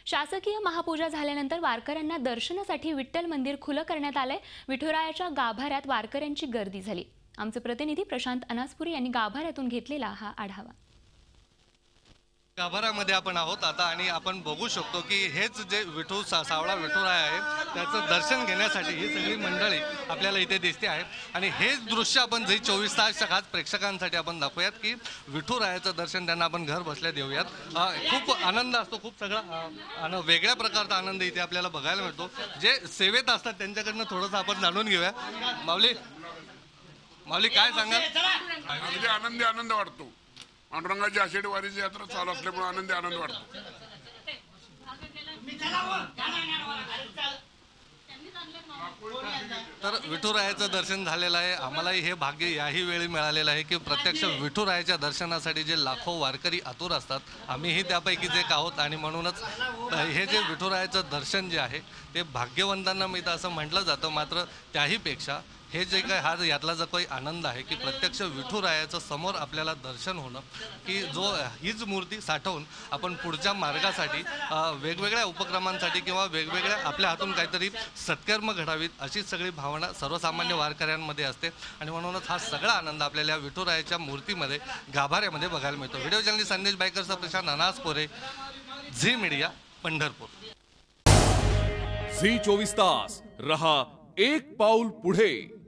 शासकीय महापूजा झाल्यानंतर वारकऱ्यांना दर्शनासाठी विठ्ठल मंदिर खुलं करण्यात आले। विठुरायाच्या गाभाऱ्यात वारकऱ्यांची गर्दी झाली। आमचे प्रतिनिधी प्रशांत अनासपुरी यांनी गाभाऱ्यातून घेतलेला हा आढावा। गाभाऱ्यामध्ये आपण आहोत आता आणि आपण बघू शकतो की हेच जे सावळा विठुराय आहे त्याचं दर्शन घेण्यासाठी ही सगळी मंडळी आपल्याला इथे दिसते आहे। आणि हेच दृश्य आपण झी 24 तास खास प्रेक्षकांसाठी आपण दाखवूयात की विठुरायाचं दर्शन त्यांना आपण घर बसल्या देऊयात। खूप आनंद असतो, खूप सगळा वेगळ्या प्रकारचा आनंद इथे आपल्याला बघायला मिळतो। जे सेवेत असतात त्यांच्याकडनं थोडंसं आपण जाणून घेऊया। माऊली काय सांगाल? आनंद वाटतो। पांडुरंगाची आषाढी वारीची यात्रा चालू असल्यामुळे आनंद वाटतो। तर विठुरायाचं दर्शन झालेलं आहे। आम्हालाही हे भाग्य याही वेळी मिळालेलं आहे की प्रत्यक्ष विठुरायाच्या दर्शनासाठी जे लाखो वारकरी आतुर असतात, आम्हीही त्यापैकीच एक आहोत। आणि म्हणूनच हे जे विठुरायाचं दर्शन जे आहे ते भाग्यवंतांना मिळतं असं म्हटलं जातं। मात्र त्याहीपेक्षा हे जे काही हा यातला जो काही आनंद आहे की प्रत्यक्ष विठुरायाचं समोर आपल्याला दर्शन होणं, की जो हीच मूर्ती साठवून आपण पुढच्या मार्गासाठी वेगवेगळ्या उपक्रमांसाठी किंवा वेगवेगळ्या आपल्या हातून काहीतरी सत्कर्म घडावीत अशी सगळी भावना सर्वसामान्य वारकऱ्यांमध्ये असते। आणि म्हणूनच हा सगळा आनंद आपल्याला विठुरायाच्या मूर्तीमध्ये गाभाऱ्यामध्ये बघायला मिळतो। व्हिडिओ जर्नलिस्ट संदेश बायकरचा Prashant Anaspure, Zee media, Pandharpur. Zee 24 तास रहा एक पाऊल पुढे।